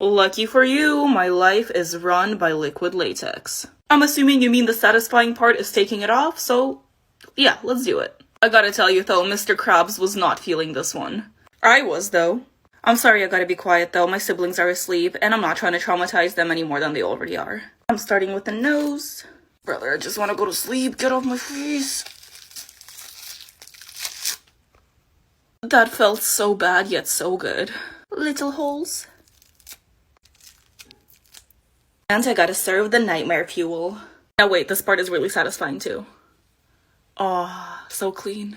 Lucky for you, my life is run by liquid latex. I'm assuming you mean the satisfying part is taking it off, so yeah, let's do it. I gotta tell you though, Mr. Krabs was not feeling this one. I was though. I'm sorry, I gotta be quiet though, my siblings are asleep, and I'm not trying to traumatize them any more than they already are. I'm starting with the nose. Brother, I just wanna go to sleep, get off my face. That felt so bad, yet so good. Little holes. And I gotta serve the nightmare fuel. Now wait, this part is really satisfying too. Aw, so clean.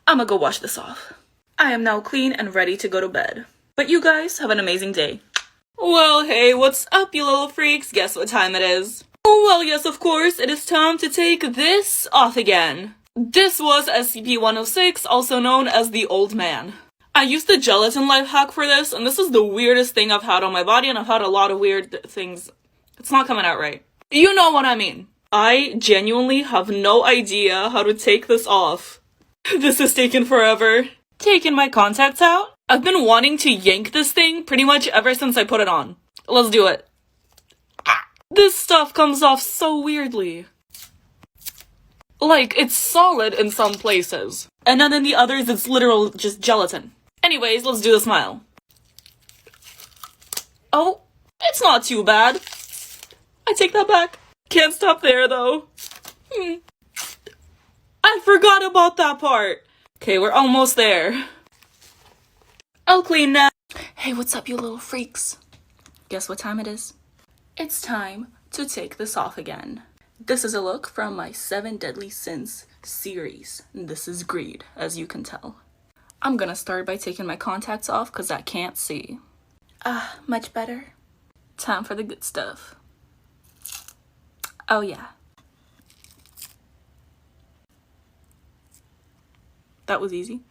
I'ma go wash this off. I am now clean and ready to go to bed. But you guys have an amazing day. Well, hey, what's up, you little freaks? Guess what time it is? Well, yes, of course, it is time to take this off again. This was SCP-106, also known as the Old Man. I used the gelatin life hack for this, and this is the weirdest thing I've had on my body, and I've had a lot of weird things. It's not coming out right. You know what I mean. I genuinely have no idea how to take this off. This has taken forever. Taking my contacts out? I've been wanting to yank this thing pretty much ever since I put it on. Let's do it. This stuff comes off so weirdly. Like, it's solid in some places. And then in the others, it's literal just gelatin. Anyways, let's do the smile. Oh, it's not too bad. I take that back. Can't stop there, though. I forgot about that part. Okay, we're almost there. I'll clean now. Hey, what's up, you little freaks? Guess what time it is? It's time to take this off again. This is a look from my 7 Deadly Sins series. This is greed, as you can tell. I'm gonna start by taking my contacts off because I can't see. Much better. Time for the good stuff. Oh yeah. That was easy.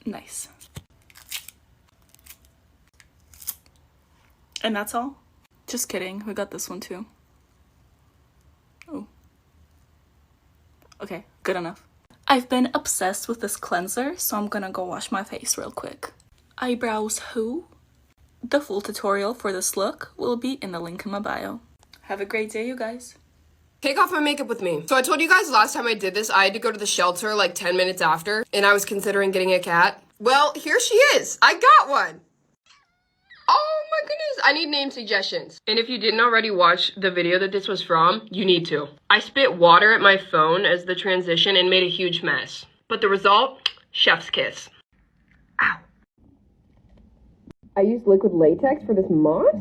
Nice. And that's all? Just kidding, we got this one too. Oh. Okay, good enough. I've been obsessed with this cleanser, so I'm gonna go wash my face real quick. Eyebrows who? The full tutorial for this look will be in the link in my bio. Have a great day, you guys. Take off my makeup with me. So I told you guys last time I did this, I had to go to the shelter like 10 minutes after, and I was considering getting a cat. Well, here she is. I got one. Oh my goodness, I need name suggestions. And if you didn't already watch the video that this was from, you need to. I spit water at my phone as the transition and made a huge mess. But the result, chef's kiss. Ow. I used liquid latex for this moss?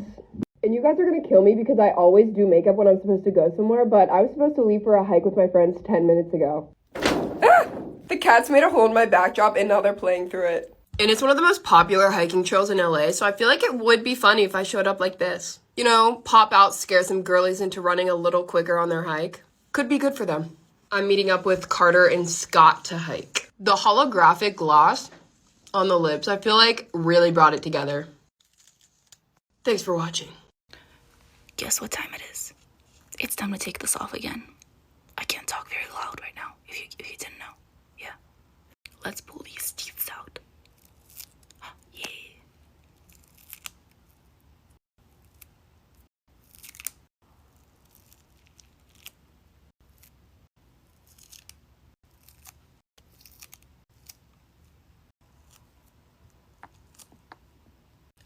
And you guys are gonna kill me because I always do makeup when I'm supposed to go somewhere, but I was supposed to leave for a hike with my friends 10 minutes ago. Ah! The cats made a hole in my backdrop and now they're playing through it. And it's one of the most popular hiking trails in LA, so I feel like it would be funny if I showed up like this. You know, pop out, scare some girlies into running a little quicker on their hike. Could be good for them. I'm meeting up with Carter and Scott to hike. The holographic gloss on the lips, I feel like really brought it together. Thanks for watching. Guess what time it is? It's time to take this off again. I can't talk very loud right now, if you didn't know. Yeah. Let's pull these teeth out. Yeah.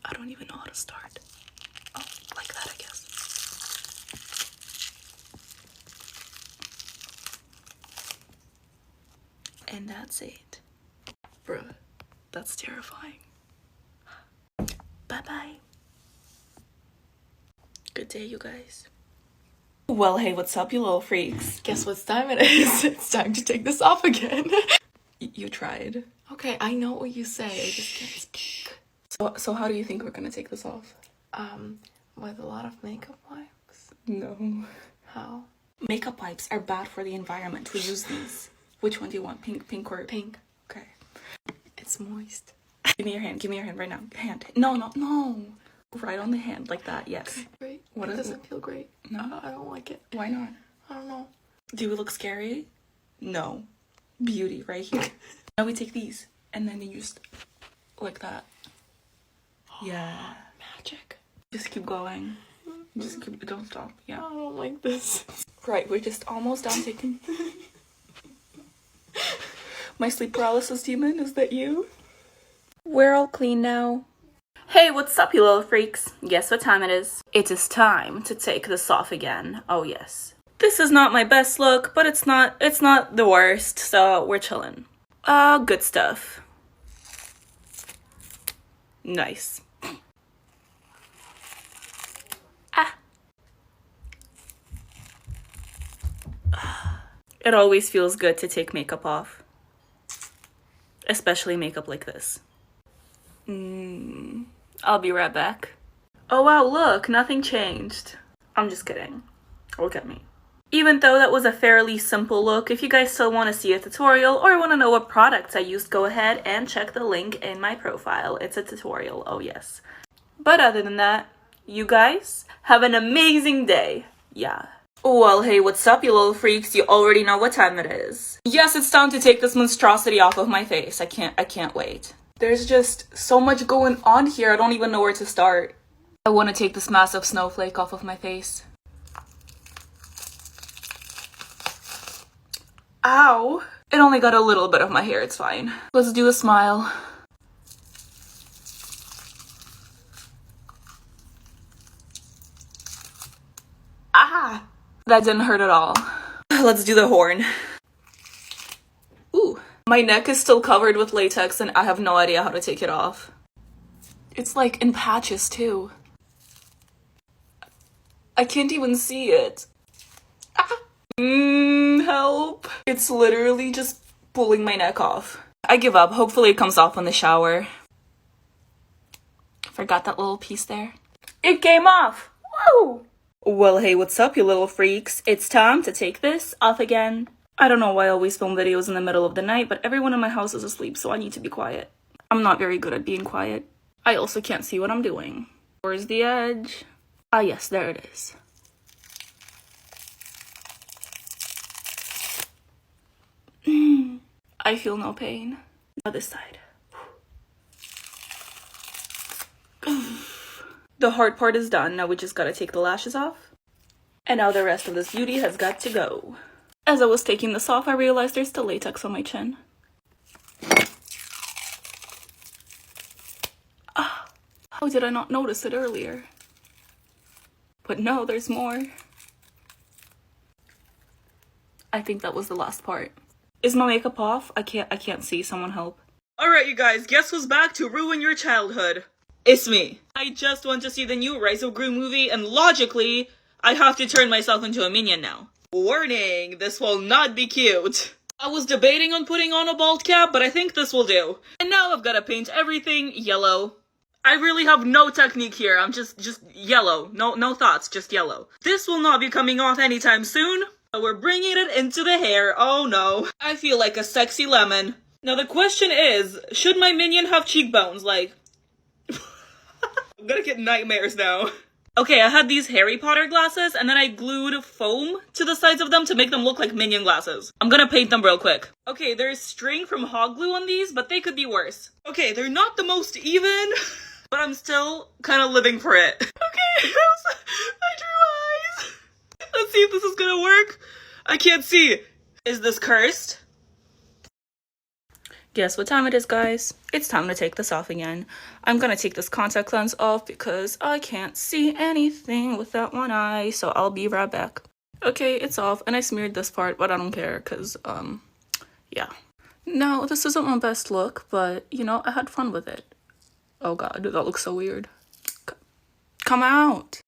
I don't even know how to start. Oh, like that, I guess. And that's it. Bruh, that's terrifying. Bye-bye. Good day, you guys. Well, hey, what's up, you little freaks? Guess what time it is? It's time to take this off again. You tried. Okay, I know what you say. I just can't speak. So how do you think we're gonna take this off? With a lot of makeup wipes? No. How? Makeup wipes are bad for the environment. We use these. Which one do you want? Pink or Pink. Okay. It's moist. Give me your hand right now. Hand. No. Right on the hand, like that, yes. Great. What It is doesn't feel great. No. I don't like it. Why not? I don't know. Do we look scary? No. Beauty right here. Now we take these and then you just like that. Yeah. Magic. Just keep going. Just keep, don't stop. I Yeah. don't like this. Right, we're just almost done taking. My sleep paralysis demon, is that you? We're all clean now. Hey, what's up, you little freaks? Guess what time it is? It is time to take this off again. Oh yes. This is not my best look, but it's not the worst, so we're chilling. Good stuff. Nice. It always feels good to take makeup off. Especially makeup like this. I'll be right back. Oh wow, look, nothing changed. I'm just kidding. Look at me. Even though that was a fairly simple look, if you guys still want to see a tutorial or want to know what products I used, go ahead and check the link in my profile. It's a tutorial, oh yes. But other than that, you guys have an amazing day. Yeah. Well, hey, what's up, you little freaks? You already know what time it is. Yes, it's time to take this monstrosity off of my face. I can't wait. There's just so much going on here, I don't even know where to start. I want to take this massive snowflake off of my face. Ow! It only got a little bit of my hair, it's fine. Let's do a smile. Ah! That didn't hurt at all. Let's do the horn. Ooh. My neck is still covered with latex and I have no idea how to take it off. It's like in patches too. I can't even see it. Ah! Help. It's literally just pulling my neck off. I give up. Hopefully it comes off in the shower. Forgot that little piece there. It came off! Woo! Well, hey, what's up, you little freaks? It's time to take this off again. I don't know why I always film videos in the middle of the night, but everyone in my house is asleep, so I need to be quiet. I'm not very good at being quiet. I also can't see what I'm doing. Where's the edge? Ah, yes, there it is. I feel no pain. Now this side. The hard part is done. Now we just gotta take the lashes off. And now the rest of this beauty has got to go. As I was taking this off, I realized there's still latex on my chin. Ah, how did I not notice it earlier? But no, there's more. I think that was the last part. Is my makeup off? I can't see. Someone help. Alright, you guys, guess who's back to ruin your childhood? It's me. I just want to see the new Rise of Gru movie, and logically, I have to turn myself into a minion now. Warning, this will not be cute. I was debating on putting on a bald cap, but I think this will do. And now I've gotta paint everything yellow. I really have no technique here. I'm just yellow. No thoughts, just yellow. This will not be coming off anytime soon. But we're bringing it into the hair. Oh no. I feel like a sexy lemon. Now the question is, should my minion have cheekbones? Like, I'm gonna get nightmares now. Okay, I had these Harry Potter glasses, and then I glued foam to the sides of them to make them look like minion glasses. I'm gonna paint them real quick. Okay, there's string from hog glue on these, but they could be worse. Okay, they're not the most even, but I'm still kind of living for it. Okay, I drew eyes. Let's see if this is gonna work. I can't see. Is this cursed? Guess what time it is, guys? It's time to take this off again. I'm gonna take this contact lens off because I can't see anything with that one eye, so I'll be right back. Okay, it's off, and I smeared this part, but I don't care, because, yeah. No, this isn't my best look, but, you know, I had fun with it. Oh god, that looks so weird. Come out!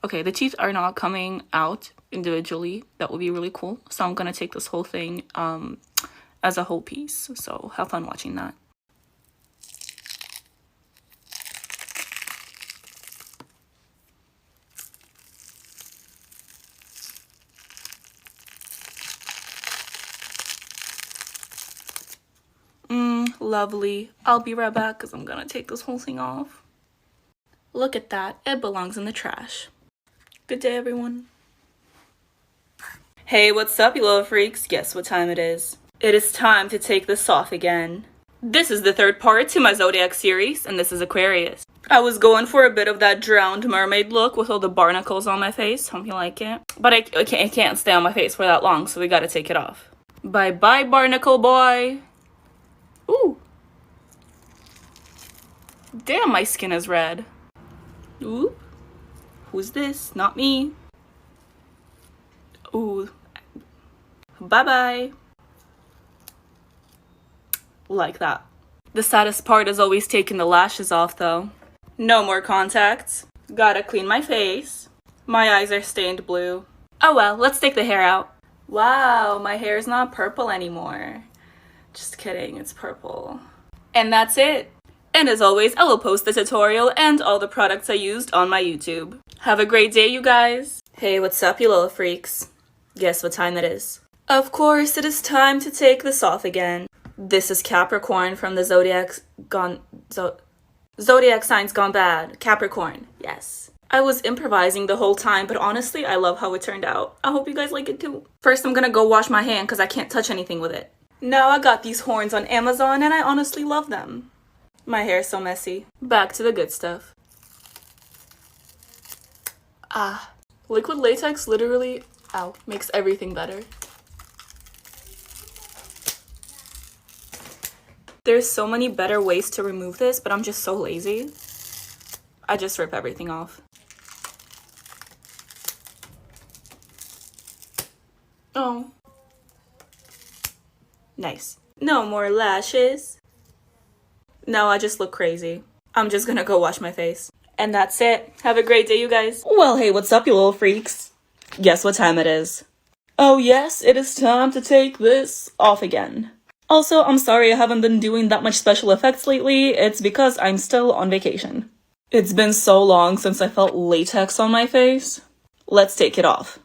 Okay, the teeth are not coming out individually. That would be really cool. So I'm gonna take this whole thing as a whole piece. So have fun watching that. Lovely. I'll be right back because I'm gonna take this whole thing off. Look at that. It belongs in the trash. Good day, everyone. Hey, what's up, you little freaks? Guess what time it is? It is time to take this off again. This is the third part to my Zodiac series, and this is Aquarius. I was going for a bit of that drowned mermaid look with all the barnacles on my face. Hope you like it. But it can't stay on my face for that long, so we gotta take it off. Bye-bye, barnacle boy. Ooh. Damn, my skin is red. Ooh. Who's this? Not me. Ooh. Bye-bye. Like that. The saddest part is always taking the lashes off, though. No more contacts. Gotta clean my face. My eyes are stained blue. Oh well, let's take the hair out. Wow, my hair is not purple anymore. Just kidding, it's purple. And that's it. And as always, I will post the tutorial and all the products I used on my YouTube. Have a great day, you guys. Hey, what's up, you little freaks? Guess what time it is? Of course, it is time to take this off again. This is Capricorn from the Zodiac signs gone bad. Capricorn, yes. I was improvising the whole time, but honestly, I love how it turned out. I hope you guys like it too. First, I'm gonna go wash my hand because I can't touch anything with it. Now I got these horns on Amazon and I honestly love them. My hair is so messy. Back to the good stuff. Ah, liquid latex literally, ow, makes everything better. There's so many better ways to remove this, but I'm just so lazy. I just rip everything off. Oh. Nice. No more lashes. No, I just look crazy. I'm just gonna go wash my face. And that's it. Have a great day, you guys. Well, hey, what's up, you little freaks? Guess what time it is? Oh yes, it is time to take this off again. Also, I'm sorry I haven't been doing that much special effects lately. It's because I'm still on vacation. It's been so long since I felt latex on my face. Let's take it off.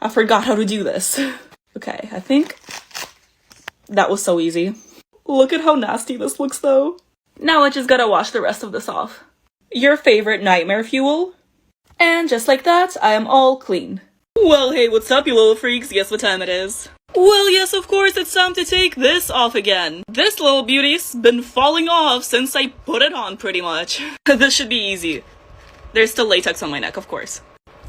I forgot how to do this. Okay, I think that was so easy. Look at how nasty this looks though. Now I just gotta wash the rest of this off. Your favorite nightmare fuel? And just like that, I am all clean. Well, hey, what's up, you little freaks? Guess what time it is? Well, yes, of course, it's time to take this off again. This little beauty's been falling off since I put it on, pretty much. This should be easy. There's still latex on my neck, of course.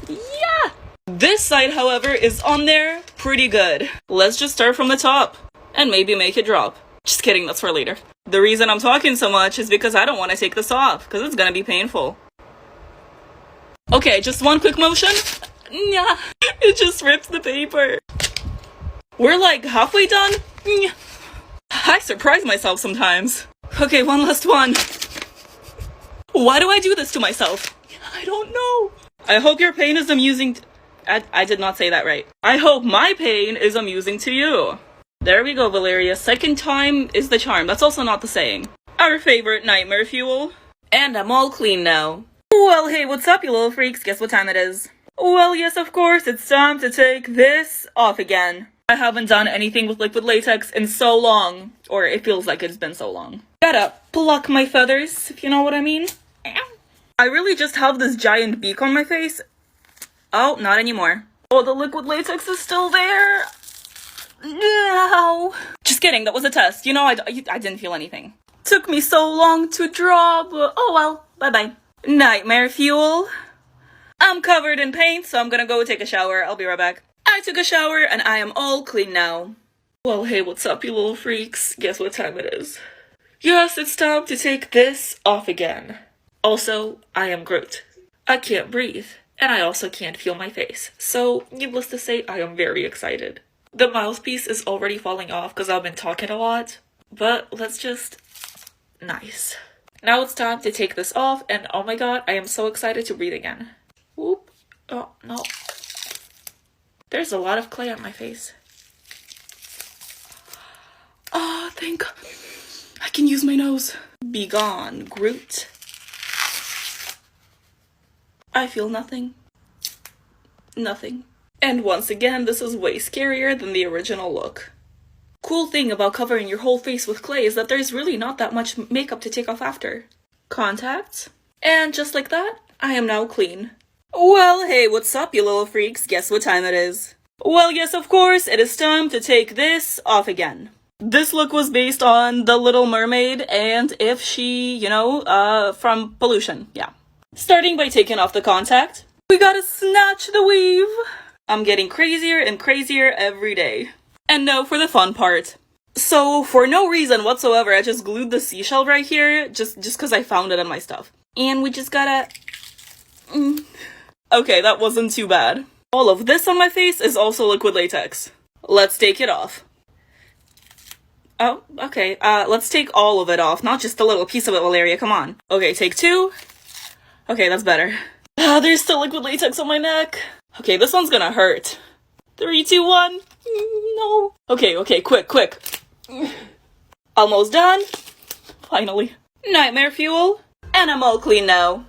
Yeah! This side, however, is on there pretty good. Let's just start from the top and maybe make it drop. Just kidding, that's for later. The reason I'm talking so much is because I don't want to take this off, because it's gonna be painful. Okay, just one quick motion. Yeah, it just rips the paper. We're like halfway done. I surprise myself sometimes. Okay, one last one. Why do I do this to myself? I don't know. I hope your pain is amusing. I did not say that right. I hope my pain is amusing to you. There we go, Valeria. Second time is the charm. That's also not the saying. Our favorite nightmare fuel. And I'm all clean now. Well, hey, what's up, you little freaks? Guess what time it is? Well, yes, of course, it's time to take this off again. I haven't done anything with liquid latex in so long. Or it feels like it's been so long. Gotta pluck my feathers, if you know what I mean. I really just have this giant beak on my face. Oh, not anymore. Oh, the liquid latex is still there. No. Just kidding, that was a test. You know, I didn't feel anything. Took me so long to draw, but oh well, bye-bye. Nightmare fuel. I'm covered in paint, so I'm gonna go take a shower. I'll be right back. I took a shower and I am all clean now. Well, hey, what's up, you little freaks? Guess what time it is? Yes, it's time to take this off again. Also, I am Groot. I can't breathe, and I also can't feel my face. So, needless to say, I am very excited. The mouthpiece is already falling off because I've been talking a lot, but let's just... Nice. Now it's time to take this off, and oh my god, I am so excited to breathe again. Whoop. Oh, no. There's a lot of clay on my face. Oh, thank God. I can use my nose. Be gone, Groot. I feel nothing. Nothing. And once again, this is way scarier than the original look. Cool thing about covering your whole face with clay is that there's really not that much makeup to take off after. Contacts. And just like that, I am now clean. Well, hey, what's up, you little freaks? Guess what time it is? Well, yes, of course, it is time to take this off again. This look was based on The Little Mermaid and if she, from pollution, yeah. Starting by taking off the contact, we gotta snatch the weave. I'm getting crazier and crazier every day. And now for the fun part. So, for no reason whatsoever, I just glued the seashell right here, just because I found it on my stuff. And we just gotta... Okay, that wasn't too bad. All of this on my face is also liquid latex. Let's take it off. Oh, okay, let's take all of it off, not just a little piece of it, Valeria, come on. Okay, take 2. Okay, that's better. There's still liquid latex on my neck. Okay, this one's gonna hurt. 3, 2, 1. No. Okay, quick. Almost done. Finally. Nightmare fuel. And I'm all clean now.